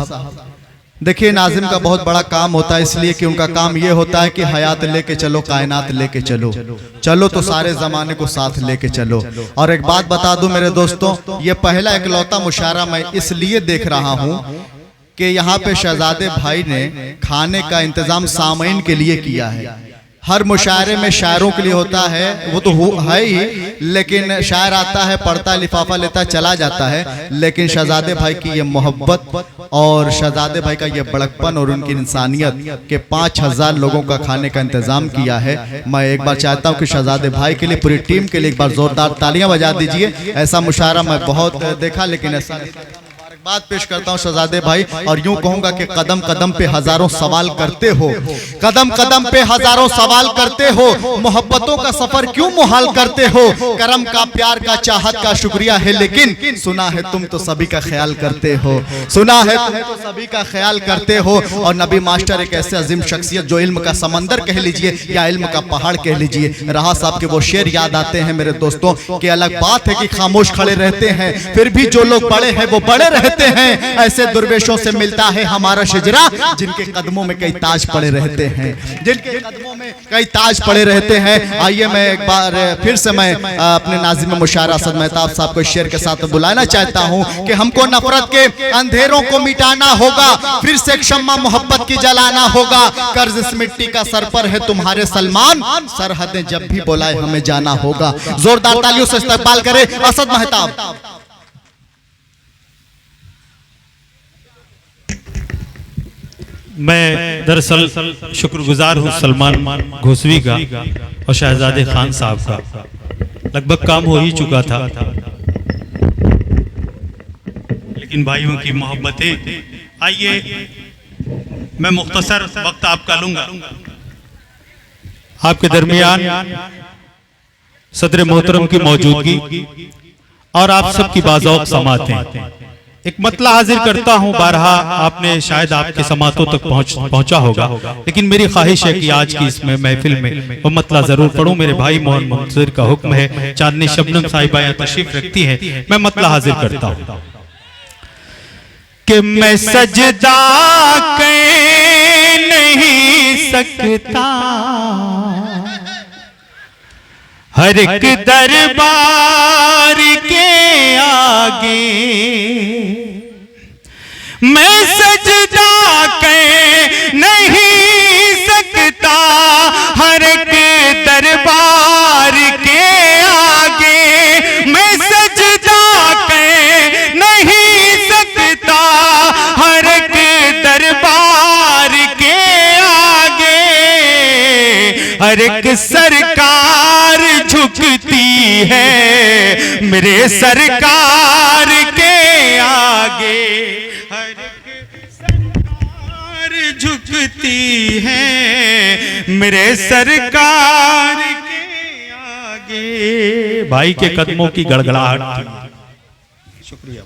साहब। देखिए नाजिम का बहुत बड़ा काम होता है, इसलिए कि उनका काम ये होता है कि हयात लेके चलो, कायनात लेके चलो, चलो तो सारे ज़माने को साथ लेके चलो। और एक बात बता दूं मेरे दोस्तों, ये पहला इकलौता मुशायरा मैं इसलिए देख रहा हूँ कि यहाँ पे शहजादे भाई ने खाने का इंतज़ाम सामईन के लिए किया है। हर मुशायरे में शायरों के लिए होता है, वो तो है ही, लेकिन शायर आता है, पढ़ता है, लिफाफा लेता है, चला जाता है। लेकिन शहजादे भाई की ये मोहब्बत और शहजादे भाई का ये बड़कपन और उनकी इंसानियत के 5000 लोगों का खाने का इंतजाम किया है। मैं एक बार चाहता हूँ कि शहजादे भाई के लिए, पूरी टीम के लिए एक बार जोरदार तालियां बजा दीजिए। ऐसा मुशायरा मैं बहुत देखा, लेकिन ऐसा बात पेश करता हूं शहजादे भाई, और यूं कहूंगा कि कदम कदम पे हजारों सवाल करते हो, कदम कदम पे हजारों सवाल करते हो, मोहब्बतों का सफर क्यों मुहाल करते हो। करम का, प्यार का, चाहत का शुक्रिया है, लेकिन सुना है तुम तो सभी का ख्याल करते हो, सुना है तुम तो सभी का ख्याल करते हो। और नबी मास्टर एक ऐसे अजीम शख्सियत जो इल्म का समंदर कह लीजिए या इल्म का पहाड़ कह लीजिए। रहा साहब के वो शेर याद आते हैं मेरे दोस्तों कि अलग बात है कि खामोश खड़े रहते हैं, फिर भी जो लोग बड़े हैं वो बड़े रहते हैं। ऐसे दुर्वेशों से मिलता है हमारा शिजरा, जिनके कदमों में कई ताज पड़े रहते हैं, जिनके कदमों में कई ताज पड़े रहते हैं। आइए मैं एक बार फिर से मैं अपने नाज़िम मुशायरा असद मेहताब साहब को शेर के साथ बुलाना चाहता हूं कि हमको नफरत के अंधेरों को मिटाना होगा, फिर से एक शम्मा मोहब्बत की जलाना होगा। कर्ज इस मिट्टी का सर पर है तुम्हारे सलमान, सरहदें जब भी बुलाए हमें जाना होगा। जोरदार तालियों से इस्तकबाल करें असद मेहताब। मैं दरअसल शुक्रगुजार हूँ सलमान घोसवी का और शहजादे खान साहब का। लगभग काम हो ही चुका था, लेकिन भाइयों की मोहब्बतें। आइए मैं मुख्तसर वक्त आपका लूंगा। आपके दरमियान सदर मोहतरम की मौजूदगी और आप सबकी बाज़ौक़ समातें, एक मतला हाजिर करता हूं। बारहा आपने शायद आपके समातों तक पहुंचा होगा, लेकिन मेरी ख्वाहिश है कि आज की इसमें महफिल में वो मतला जरूर पढ़ूं। मेरे भाई मोहन मुंतज़िर का हुक्म है, चांदनी शबनम साहिबा यहाँ तशरीफ रखती है, मैं मतला हाजिर करता हूं कि मैं सजदा कर नहीं सकता हर एक दरबार के आगे, मैं सजदा कर नहीं सकता हर एक दरबार के आगे, मैं सजदा कर नहीं सकता हर एक दरबार के आगे। हर एक सरकार झुकती है मेरे सरकार के आगे, हर एक सरकार झुकती है मेरे सरकार के आगे। भाई के कदमों की गड़गड़ाहट। शुक्रिया।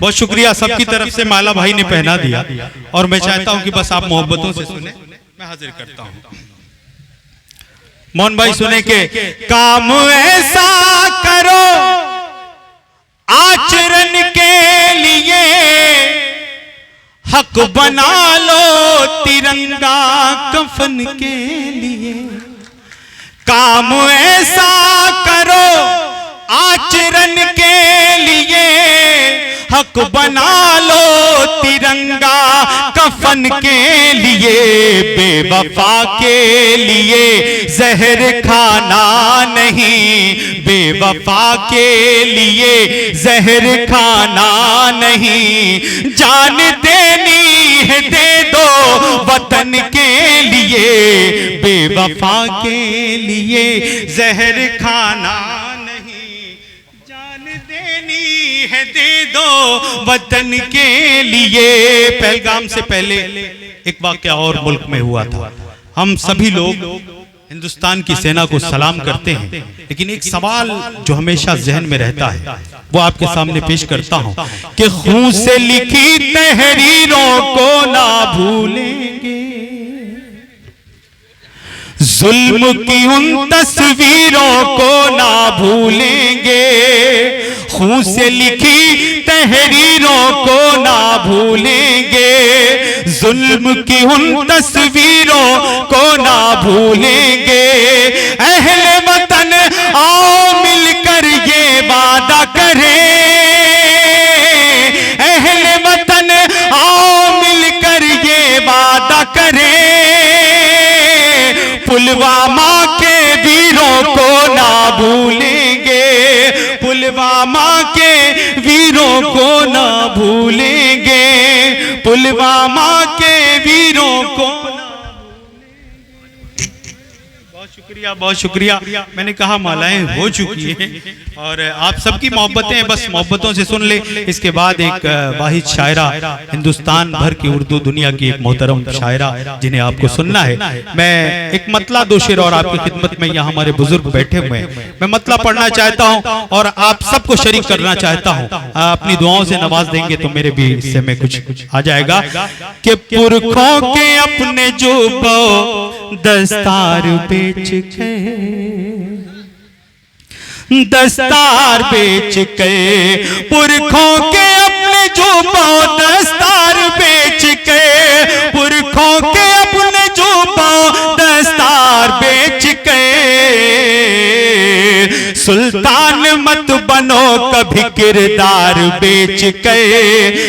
बहुत शुक्रिया सबकी तरफ से। माला भाई ने पहना दिया और मैं चाहता हूं कि बस आप मोहब्बतों से सुने। मैं हाजिर करता हूं मोहन भाई, सुने के काम ऐसा करो आचरण के लिए, हक बना लो तिरंगा कफन के लिए। काम ऐसा करो आचरण के लिए, हक बना लो तिरंगा कफन के लिए। बेवफा के लिए जहर खाना नहीं, बेवफा के लिए जहर खाना नहीं। जान देनी है दे दो वतन के लिए, बेवफा के लिए जहर खाना नहीं। जान देनी है दे दो वतन के लिए। पहलगाम से पहले एक वाकया और मुल्क में हुआ था। हम सभी लोग हिंदुस्तान की सेना को सलाम करते हैं, लेकिन एक सवाल जो हमेशा जहन में रहता है वो आपके सामने पेश करता हूं कि खून से लिखी तहरीरों को ना भूलेंगे, जुल्म की उन तस्वीरों को ना भूलेंगे। हाथों से लिखी तहरीरों को ना भूलेंगे, जुल्म की उन तस्वीरों को ना भूलेंगे। अहले वतन आओ मिलकर ये वादा करें, अहले वतन आओ मिलकर ये वादा करें, पुलवामा के वीरों को ना भूलेंगे, पुलवामा के वीरों को ना भूलेंगे, पुलवामा के वीरों को। बहुत शुक्रिया। मैंने कहा मालाएं हो चुकी हैं और आप सबकी मोहब्बतें हैं, बस मोहब्बतों से सुन ले। इसके बाद एक वाहिद शायरा, हिंदुस्तान भर की उर्दू दुनिया की एक मोहतरम शायरा जिन्हें आपको सुनना है। मैं एक मतला दो शेर और आपकी खिदमत में, यहाँ हमारे बुजुर्ग बैठे हुए हैं, मैं मतला पढ़ना चाहता हूँ और आप सबको शरीक करना चाहता हूँ। अपनी दुआओं से नवाज देंगे तो मेरे भी हिस्से में कुछ आ जाएगा। कि पुरखों के अपने जो दस्तार बेच के, दस्तार बेच के, पुरखों के अपने जो दस्तार बेच के, पुरखों के अपने जो दस्तार बेच के, सुल्तान मत बनो कभी किरदार बेच के,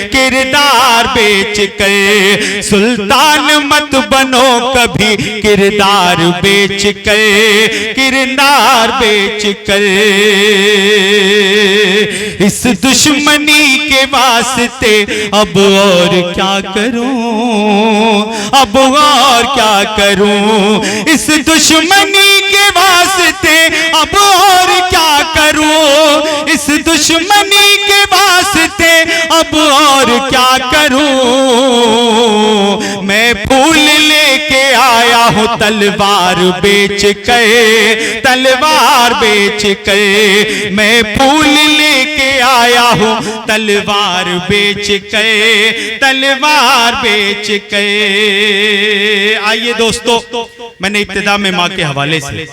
किरदार बेच के, सुल्तान मत बनो कभी किरदार बेच के, किरदार बेच के। इस दुश्मनी के वास्ते अब और क्या करूं, अब और क्या करूं, इस दुश्मनी के वास्ते अब और क्या करूं, इस दुश्मनी के वास्ते अब और क्या करूं। मैं फूल लेके आया हूं तलवार बेच के, तलवार बेच के, मैं फूल लेके आया हूं तलवार बेच के, तलवार बेच के। आइए दोस्तों, मैंने इब्तिदा में माँ के हवाले से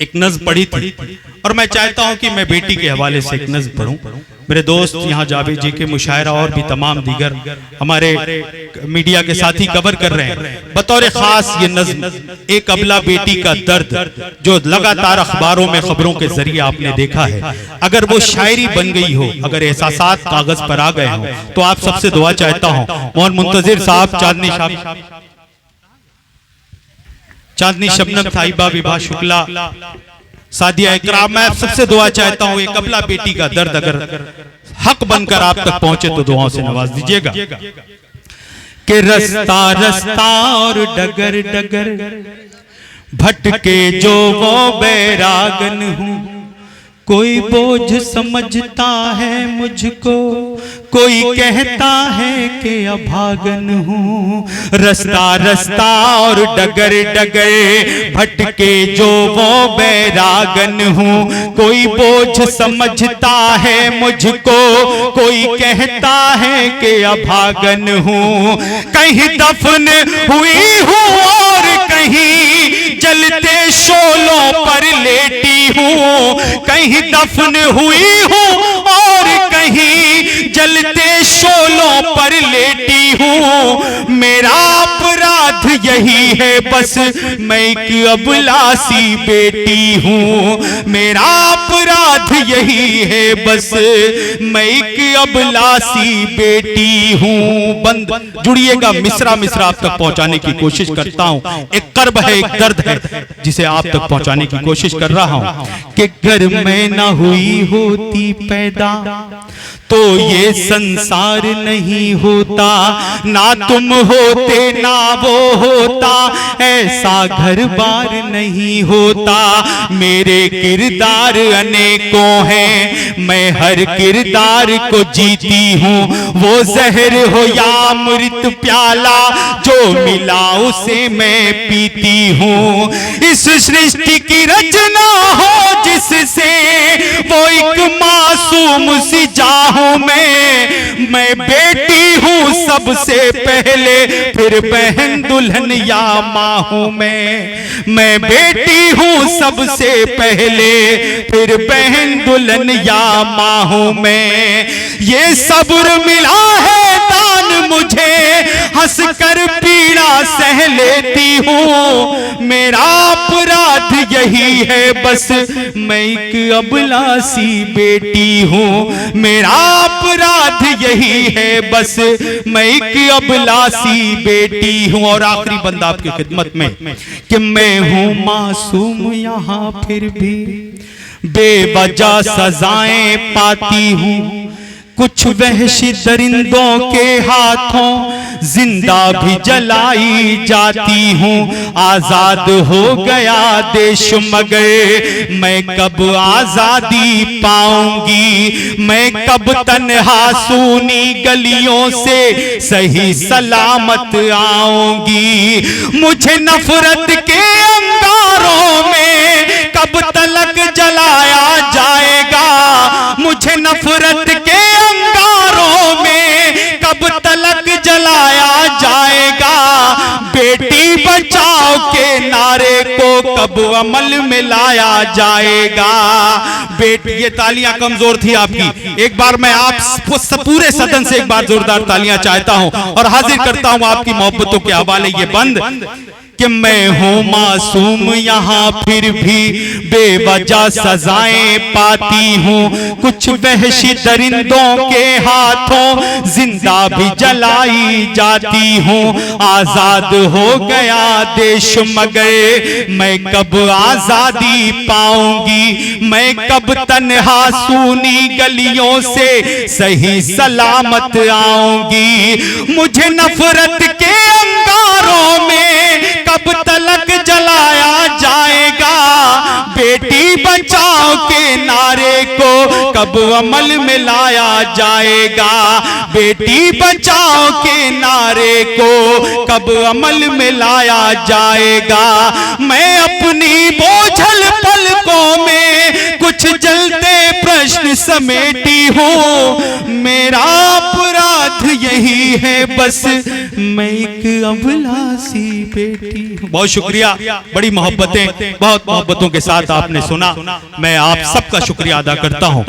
एक नज़्म पढ़ी थी और मैं चाहता हूं कि मैं बेटी के हवाले से एक नज़्म पढ़ूं। मेरे दोस्त यहाँ जावेद जी के मुशायरा और भी तमाम दीगर हमारे मीडिया के साथी कवर कर रहे हैं। बतौर खास ये नज़्म एक अबला बेटी का दर्द जो लगातार अखबारों में खबरों के जरिए आपने देखा है, अगर वो शायरी बन गई हो, अगर एहसासात कागज पर आ गए हो, तो आप सबसे दुआ चाहता हूँ मोहन मुंतजिर साहब, चांदनी शबनम साहिबा, विभा शुक्ला, सादिया इकराम, मैं सबसे दुआ चाहता हूं एक अबला बेटी का दर्द अगर हक बनकर आप तक पहुंचे तो दुआओं से नवाज दीजिएगा। कि रास्ता रास्ता और डगर डगर भटके जो वो बैरागन हूं, कोई बोझ समझता है मुझको, कोई कहता है कि अभागन हूँ। रास्ता रास्ता और डगर डगर भटके जो वो बैरागन हूँ, कोई बोझ समझता है मुझको, कोई कहता है कि अभागन हूँ। कहीं दफन हुई हूँ और कहीं जलते शोलों पर लेटी हूँ, कहीं दफन हुई हूँ और कहीं जलते शोलों पर लेटी हूँ। मेरा अपराध यही है बस मैं एक अबलासी बेटी हूँ, मेरा अपराध यही है बस मैं एक अबलासी बेटी हूँ। बंद जुड़िएगा, मिसरा मिसरा आप तक पहुंचाने की कोशिश करता हूँ। एक कर्ब है, एक दर्द है जिसे आप तक पहुंचाने की कोशिश कर रहा हूँ। कि घर में न हुई होती पैदा तो ये संसार नहीं होता, ना तुम होते ना वो होता, ऐसा घर बार नहीं होता। मेरे किरदार अनेकों हैं, मैं हर किरदार को जीती हूँ। वो जहर हो या अमृत प्याला जो मिला उसे मैं पीती हूँ। इस सृष्टि की रचना हो जिससे वो एक मासूम सी जाह हूं मैं बेटी हूं सबसे पहले, फिर बहन दुल्हन या मां हूं मैं बेटी हूं सबसे पहले, फिर बहन दुल्हन या मां हूं मैं। ये सब्र मिला है दान मुझे, हंसकर पीड़ा सह लेती हूं, मेरा अपराध यही है बस मैं एक अबलासी बेटी हूं, मेरा अपराध यही है बस मैं एक अबलासी बेटी हूं। और आखिरी बंदा आपकी खिदमत में कि मैं हूं मासूम यहां फिर भी बेवजह सजाएं पाती हूं, कुछ वहशी दरिंदों के हाथों जिंदा भी जलाई जाती हूं। आजाद हो गया देश मगर मैं कब आजादी पाऊंगी, मैं कब तन्हा सूनी गलियों से सही सलामत आऊंगी। मुझे नफरत के अंगारों में कब तलक जलाया जाएगा, मुझे नफरत के अंगारों में कब तलक जलाया जाएगा। बेटी बचाओ के नारे को कब अमल में लाया जाएगा। बेटी, ये तालियां कमजोर थी आपकी, एक बार मैं आप पूरे सदन से एक बार जोरदार तालियां चाहता हूं और हाजिर करता हूं आपकी मोहब्बतों के हवाले ये बंद कि मैं हूं मासूम यहां फिर भी बेवजह सजाएं पाती हूं, कुछ वहशी दरिंदों के हाथों जिंदा भी जलाई जाती हूं। आजाद हो गया देश मगर मैं कब आजादी पाऊंगी, मैं कब तन्हा सूनी गलियों से सही सलामत आऊंगी। मुझे नफरत के अंगारों में कब तलक जलाया जाएगा, बेटी बचाओ के नारे को कब अमल में लाया जाएगा। बेटी बचाओ के नारे को कब अमल में लाया जाएगा। मैं अपनी बोझल पलकों में कुछ जलते प्रश्न समेटी हूं, मेरा अपराध यही है बस मैं एक अबलासी बेटी हूं। बहुत शुक्रिया, बड़ी मोहब्बतें, बहुत मोहब्बतों के साथ आपने सुना। मैं आप सबका शुक्रिया अदा करता हूं।